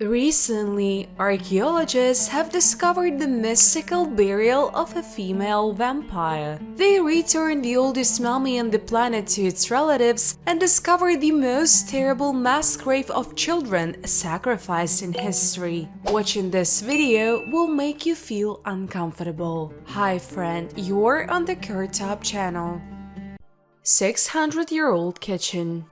Recently, archaeologists have discovered the mystical burial of a female vampire. They returned the oldest mummy on the planet to its relatives and discovered the most terrible mass grave of children sacrificed in history. Watching this video will make you feel uncomfortable. Hi friend, you're on the KirTop channel. 600-year-old kitchen.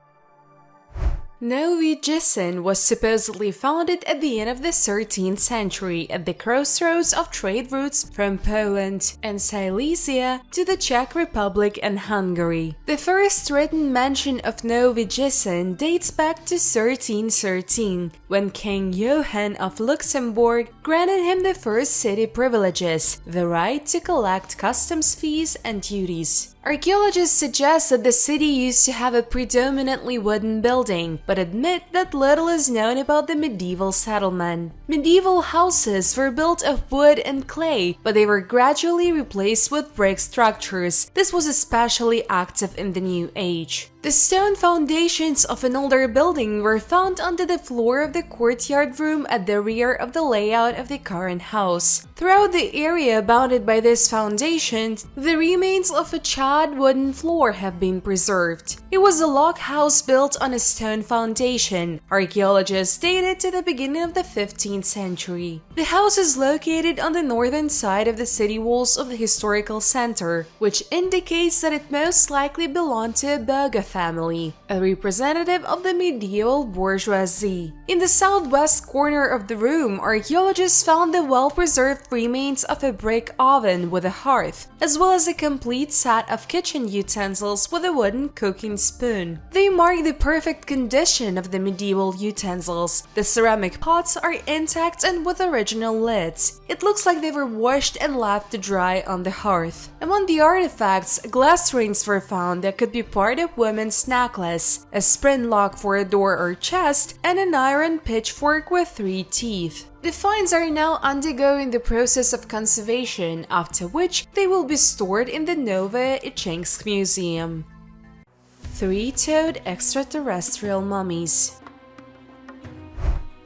Nowy Jičín was supposedly founded at the end of the 13th century at the crossroads of trade routes from Poland and Silesia to the Czech Republic and Hungary. The first written mention of Nowy Jičín dates back to 1313, when King Johann of Luxembourg granted him the first city privileges, the right to collect customs fees and duties. Archaeologists suggest that the city used to have a predominantly wooden building, but admit that little is known about the medieval settlement. Medieval houses were built of wood and clay, but they were gradually replaced with brick structures. This was especially active in the New Age. The stone foundations of an older building were found under the floor of the courtyard room at the rear of the layout of the current house. Throughout the area bounded by these foundations, the remains of a charred wooden floor have been preserved. It was a log house built on a stone foundation. Archaeologists date it to the beginning of the 15th century. The house is located on the northern side of the city walls of the historical center, which indicates that it most likely belonged to a burgher family, a representative of the medieval bourgeoisie. In the southwest corner of the room, archaeologists found the well-preserved remains of a brick oven with a hearth, as well as a complete set of kitchen utensils with a wooden cooking spoon. They mark the perfect condition of the medieval utensils. The ceramic pots are intact and with original lids. It looks like they were washed and left to dry on the hearth. Among the artifacts, glass rings were found that could be part of women's necklace, a spring lock for a door or chest, and an iron pitchfork with 3 teeth. The finds are now undergoing the process of conservation, after which they will be stored in the Nowy Jičín Museum. 3-toed extraterrestrial mummies.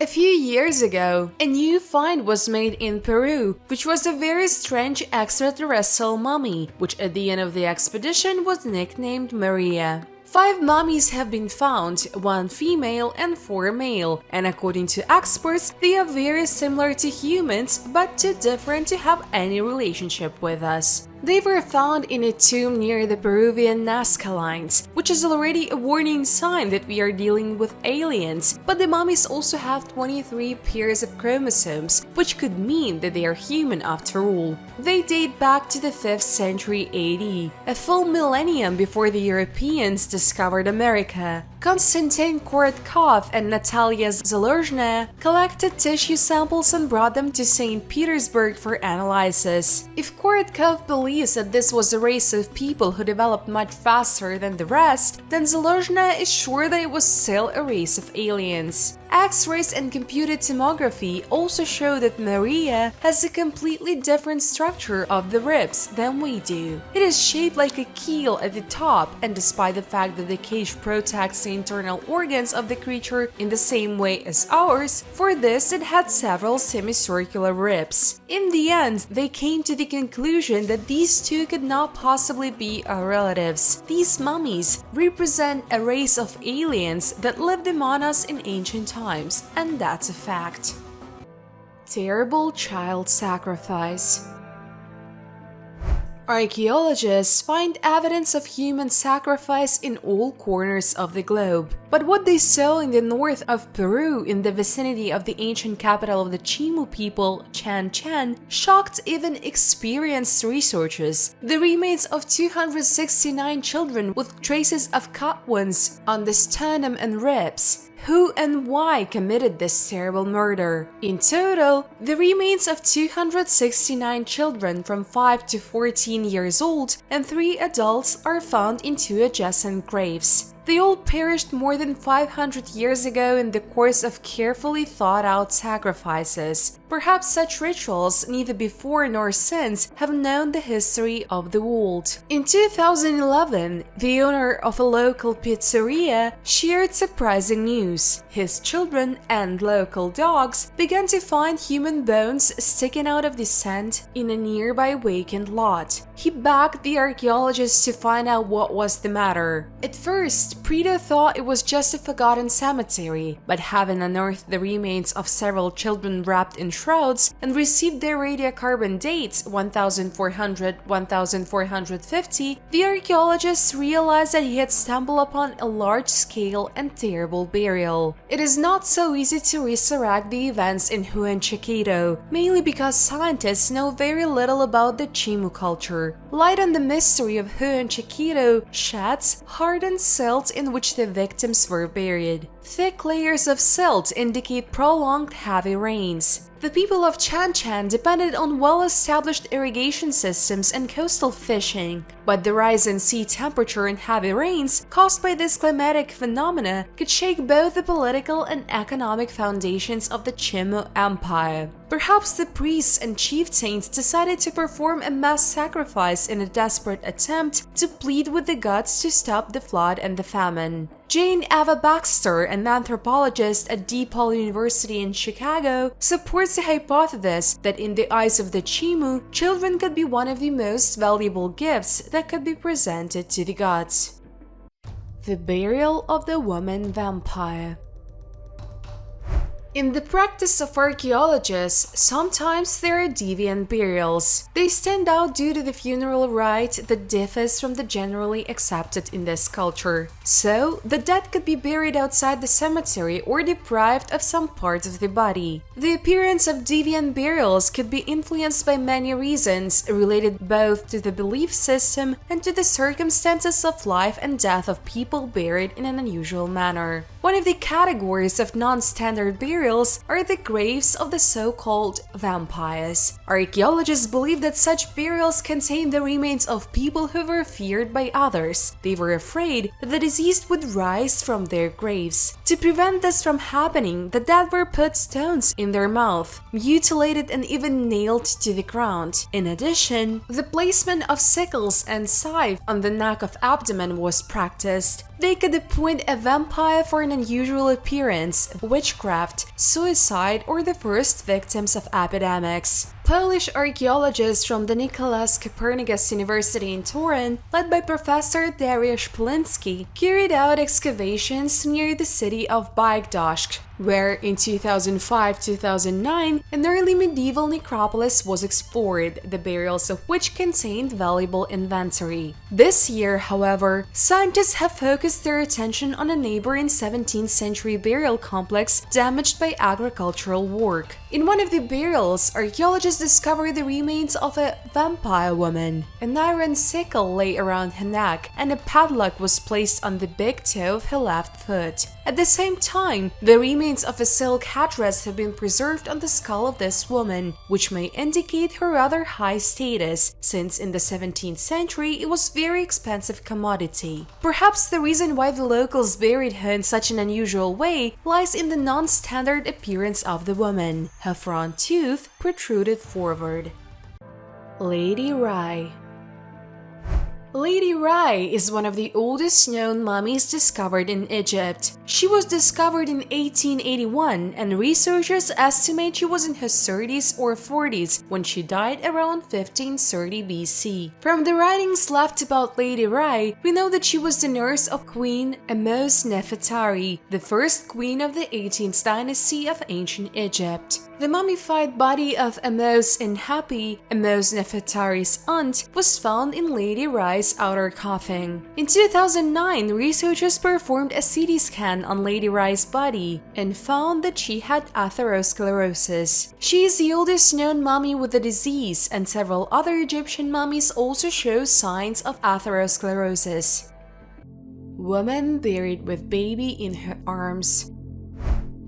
A few years ago, a new find was made in Peru, which was a very strange extraterrestrial mummy, which at the end of the expedition was nicknamed Maria. 5 mummies have been found, 1 female and 4 male, and according to experts, they are very similar to humans, but too different to have any relationship with us. They were found in a tomb near the Peruvian Nazca lines, which is already a warning sign that we are dealing with aliens, but the mummies also have 23 pairs of chromosomes, which could mean that they are human after all. They date back to the 5th century AD, a full millennium before the Europeans discovered America. Konstantin KirTop and Natalia Zaluzhная collected tissue samples and brought them to St. Petersburg for analysis. If KirTop believes that this was a race of people who developed much faster than the rest, then Zaluzhная is sure that it was still a race of aliens. X-rays and computed tomography also show that Maria has a completely different structure of the ribs than we do. It is shaped like a keel at the top, and despite the fact that the cage protects the internal organs of the creature in the same way as ours, for this it had several semicircular ribs. In the end, they came to the conclusion that these two could not possibly be our relatives. These mummies represent a race of aliens that lived among us in ancient times, and that's a fact. Terrible child sacrifice. Archaeologists find evidence of human sacrifice in all corners of the globe. But what they saw in the north of Peru, in the vicinity of the ancient capital of the Chimu people, Chan, shocked even experienced researchers. The remains of 269 children with traces of cut wounds on the sternum and ribs. Who and why committed this terrible murder? In total, the remains of 269 children from 5 to 14 years old and 3 adults are found in 2 adjacent graves. They all perished more than 500 years ago in the course of carefully thought-out sacrifices. Perhaps such rituals, neither before nor since, have known the history of the world. In 2011, the owner of a local pizzeria shared surprising news. His children and local dogs began to find human bones sticking out of the sand in a nearby vacant lot. He begged the archaeologists to find out what was the matter. At first, Prito thought it was just a forgotten cemetery, but having unearthed the remains of several children wrapped in shrouds and received their radiocarbon dates 1400-1450, the archaeologists realized that he had stumbled upon a large-scale and terrible burial. It is not so easy to resurrect the events in Huanchaquito, mainly because scientists know very little about the Chimu culture. Light on the mystery of Huanchaquito sheds hardened silt in which the victims were buried. Thick layers of silt indicate prolonged heavy rains. The people of Chanchan depended on well-established irrigation systems and coastal fishing, but the rise in sea temperature and heavy rains caused by this climatic phenomena could shake both the political and economic foundations of the Chimu Empire. Perhaps the priests and chieftains decided to perform a mass sacrifice in a desperate attempt to plead with the gods to stop the flood and the famine. Jane Eva Baxter, an anthropologist at DePaul University in Chicago, supports the hypothesis that in the eyes of the Chimu, children could be one of the most valuable gifts that could be presented to the gods. The burial of the woman vampire. In the practice of archaeologists, sometimes there are deviant burials. They stand out due to the funeral rite that differs from the generally accepted in this culture. So, the dead could be buried outside the cemetery or deprived of some part of the body. The appearance of deviant burials could be influenced by many reasons, related both to the belief system and to the circumstances of life and death of people buried in an unusual manner. One of the categories of non-standard burials are the graves of the so-called vampires. Archaeologists believe that such burials contain the remains of people who were feared by others. They were afraid that the deceased would rise from their graves. To prevent this from happening, the dead were put stones in their mouth, mutilated and even nailed to the ground. In addition, the placement of sickles and scythe on the neck of abdomen was practiced. They could appoint a vampire for an unusual appearance, witchcraft, suicide, or the first victims of epidemics. Polish archaeologists from the Nicholas Copernicus University in Torun, led by Professor Dariusz Polinsky, carried out excavations near the city of Bydgoszcz, where in 2005-2009 an early medieval necropolis was explored, the burials of which contained valuable inventory. This year, however, scientists have focused their attention on a neighboring 17th century burial complex damaged by agricultural work. In one of the burials, archaeologists discovered the remains of a vampire woman. An iron sickle lay around her neck, and a padlock was placed on the big toe of her left foot. At the same time, the remains of a silk headdress have been preserved on the skull of this woman, which may indicate her rather high status, since in the 17th century it was a very expensive commodity. Perhaps the reason why the locals buried her in such an unusual way lies in the non-standard appearance of the woman. Her front tooth protruded forward. Lady Rye. Lady Rye is one of the oldest known mummies discovered in Egypt. She was discovered in 1881, and researchers estimate she was in her 30s or 40s when she died around 1530 BC. From the writings left about Lady Rye, we know that she was the nurse of Queen Amos Nefertari, the first queen of the 18th dynasty of ancient Egypt. The mummified body of Amos Hapi, Amos Nefertari's aunt, was found in Lady Rye's outer coffin. In 2009, researchers performed a CT scan on Lady Rye's body and found that she had atherosclerosis. She is the oldest known mummy with the disease, and several other Egyptian mummies also show signs of atherosclerosis. Woman buried with baby in her arms.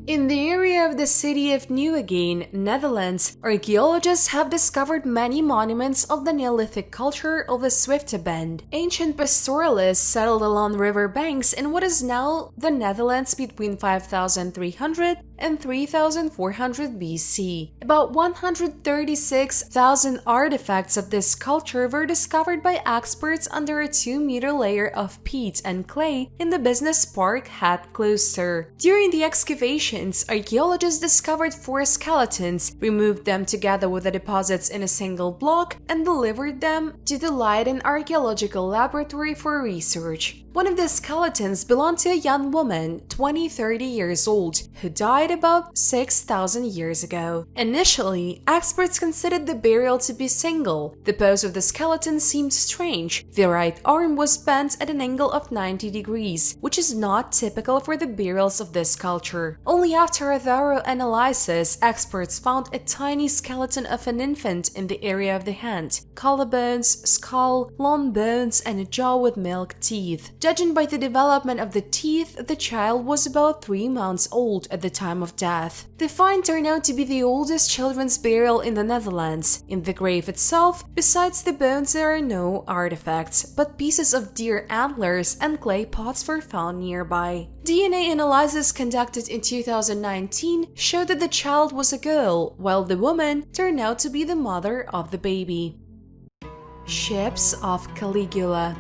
In the area of the city of Nieuwegein, Netherlands, archaeologists have discovered many monuments of the Neolithic culture of the Zwifteband. Ancient pastoralists settled along river banks in what is now the Netherlands between 5300 and 3400 BC. About 136,000 artifacts of this culture were discovered by experts under a 2-meter layer of peat and clay in the business park Het Klooster. During the excavations, archaeologists discovered 4 skeletons, removed them together with the deposits in a single block, and delivered them to the Leiden Archaeological Laboratory for research. One of the skeletons belonged to a young woman, 20-30 years old, who died about 6,000 years ago. Initially, experts considered the burial to be single. The pose of the skeleton seemed strange. The right arm was bent at an angle of 90 degrees, which is not typical for the burials of this culture. Only after a thorough analysis, experts found a tiny skeleton of an infant in the area of the hand, collarbones, skull, long bones, and a jaw with milk teeth. Judging by the development of the teeth, the child was about 3 months old at the time of death. The find turned out to be the oldest children's burial in the Netherlands. In the grave itself, besides the bones, there are no artifacts, but pieces of deer antlers and clay pots were found nearby. DNA analysis conducted in 2019 showed that the child was a girl, while the woman turned out to be the mother of the baby. Ships of Caligula.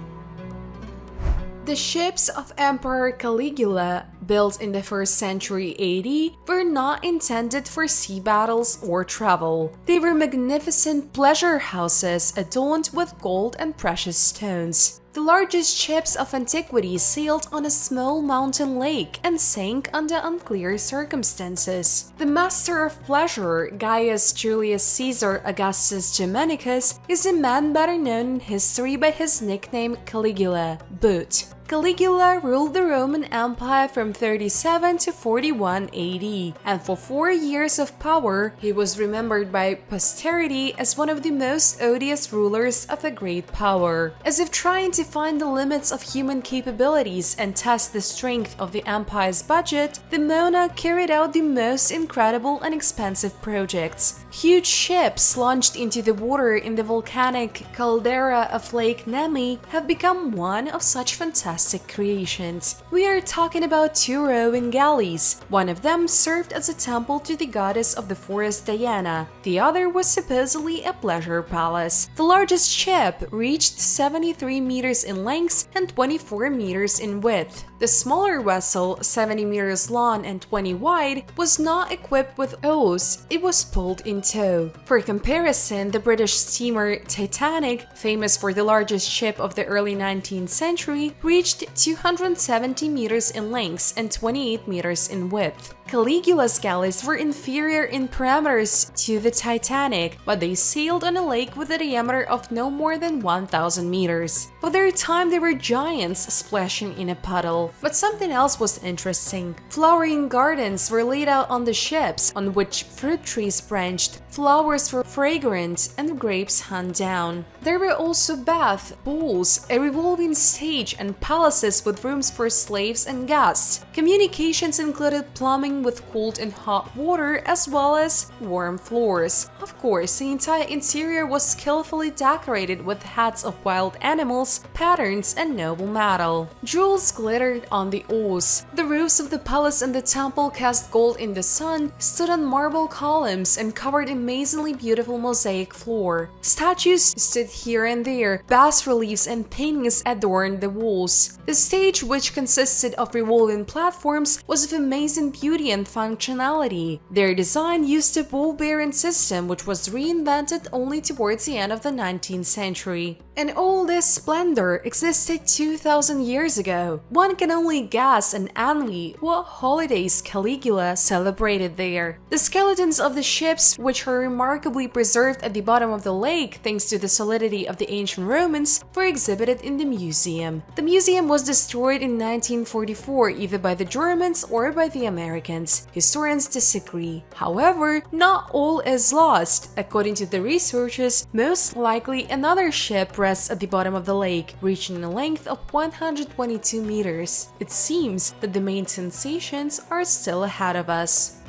The ships of Emperor Caligula, built in the 1st century AD, were not intended for sea battles or travel. They were magnificent pleasure houses adorned with gold and precious stones. The largest ships of antiquity sailed on a small mountain lake and sank under unclear circumstances. The master of pleasure, Gaius Julius Caesar Augustus Germanicus, is a man better known in history by his nickname Caligula, Boot. Caligula ruled the Roman Empire from 37 to 41 AD, and for 4 years of power, he was remembered by posterity as one of the most odious rulers of a great power. As if trying to find the limits of human capabilities and test the strength of the empire's budget, the monarch carried out the most incredible and expensive projects. Huge ships launched into the water in the volcanic caldera of Lake Nemi have become one of such fantastic creations. We are talking about 2 rowing galleys. One of them served as a temple to the goddess of the forest Diana. The other was supposedly a pleasure palace. The largest ship reached 73 meters in length and 24 meters in width. The smaller vessel, 70 meters long and 20 wide, was not equipped with oars. It was pulled in tow. For comparison, the British steamer Titanic, famous for the largest ship of the early 19th century, reached 270 meters in length and 28 meters in width. Caligula's galleys were inferior in parameters to the Titanic, but they sailed on a lake with a diameter of no more than 1,000 meters. For their time, they were giants splashing in a puddle. But something else was interesting. Flowering gardens were laid out on the ships, on which fruit trees branched, flowers were fragrant, and grapes hung down. There were also baths, pools, a revolving stage, and palaces with rooms for slaves and guests. Communications included plumbing with cold and hot water as well as warm floors. Of course, the entire interior was skillfully decorated with heads of wild animals, patterns, and noble metal. Jewels glittered on the oars. The roofs of the palace and the temple cast gold in the sun, stood on marble columns, and covered amazingly beautiful mosaic floor. Statues stood here and there, bas-reliefs and paintings adorned the walls. The stage, which consisted of revolving platforms, was of amazing beauty and functionality. Their design used a ball-bearing system which was reinvented only towards the end of the 19th century. And all this splendor existed 2,000 years ago. One can only guess and envy what holidays Caligula celebrated there. The skeletons of the ships, which are remarkably preserved at the bottom of the lake thanks to the solidity of the ancient Romans, were exhibited in the museum. The museum was destroyed in 1944 either by the Germans or by the Americans. Historians disagree. However, not all is lost. According to the researchers, most likely another ship rests at the bottom of the lake, reaching a length of 122 meters. case, it seems that the main sensations are still ahead of us.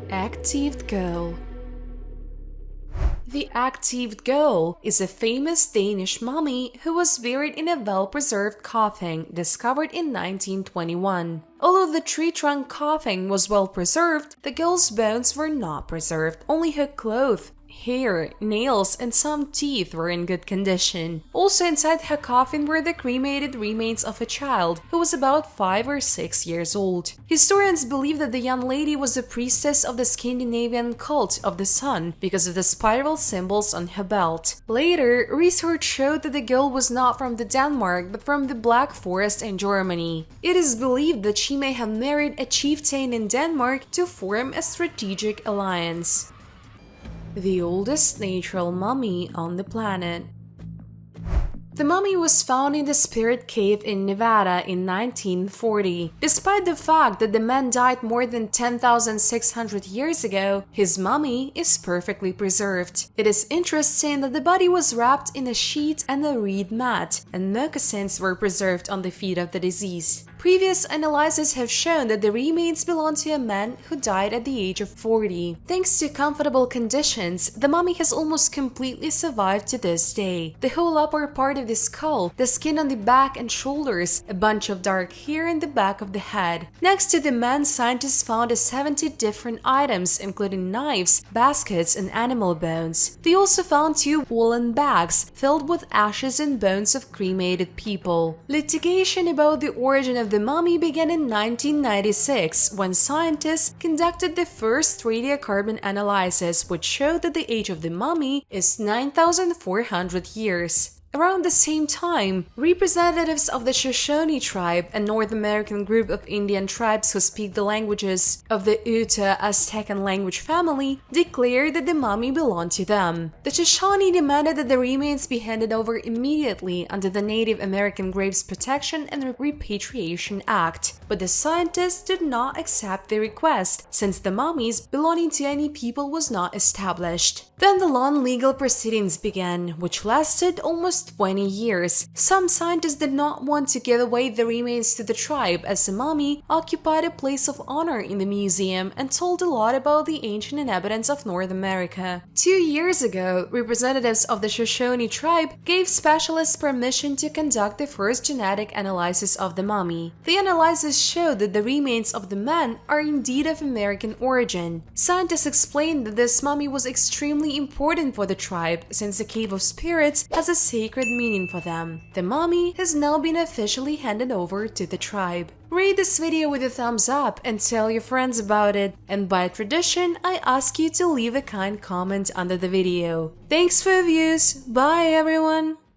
Egtved Girl. The Egtved Girl is a famous Danish mummy who was buried in a well-preserved coffin discovered in 1921. Although the tree-trunk coffin was well-preserved, the girl's bones were not preserved, only her clothes, hair, nails, and some teeth were in good condition. Also inside her coffin were the cremated remains of a child who was about 5 or 6 years old. Historians believe that the young lady was a priestess of the Scandinavian cult of the sun because of the spiral symbols on her belt. Later, research showed that the girl was not from Denmark but from the Black Forest in Germany. It is believed that she may have married a chieftain in Denmark to form a strategic alliance. The oldest natural mummy on the planet. The mummy was found in the Spirit Cave in Nevada in 1940. Despite the fact that the man died more than 10,600 years ago, his mummy is perfectly preserved. It is interesting that the body was wrapped in a sheet and a reed mat, and moccasins were preserved on the feet of the deceased. Previous analyses have shown that the remains belong to a man who died at the age of 40. Thanks to comfortable conditions, the mummy has almost completely survived to this day. The whole upper part of the skull, the skin on the back and shoulders, a bunch of dark hair in the back of the head. Next to the man, scientists found 70 different items, including knives, baskets, and animal bones. They also found 2 woolen bags filled with ashes and bones of cremated people. Litigation about the origin of the mummy began in 1996 when scientists conducted the first radiocarbon analysis, which showed that the age of the mummy is 9,400 years. Around the same time, representatives of the Shoshone tribe, a North American group of Indian tribes who speak the languages of the Ute Aztecan language family, declared that the mummy belonged to them. The Shoshone demanded that the remains be handed over immediately under the Native American Graves Protection and Repatriation Act, but the scientists did not accept the request, since the mummies belonging to any people was not established. Then the long legal proceedings began, which lasted almost 20 years. Some scientists did not want to give away the remains to the tribe, as the mummy occupied a place of honor in the museum and told a lot about the ancient inhabitants of North America. 2 years ago, representatives of the Shoshone tribe gave specialists permission to conduct the first genetic analysis of the mummy. The analysis showed that the remains of the man are indeed of American origin. Scientists explained that this mummy was extremely important for the tribe, since the Cave of Spirits has a sacred meaning for them. The mummy has now been officially handed over to the tribe. Rate this video with a thumbs up and tell your friends about it. And by tradition, I ask you to leave a kind comment under the video. Thanks for your views. Bye everyone!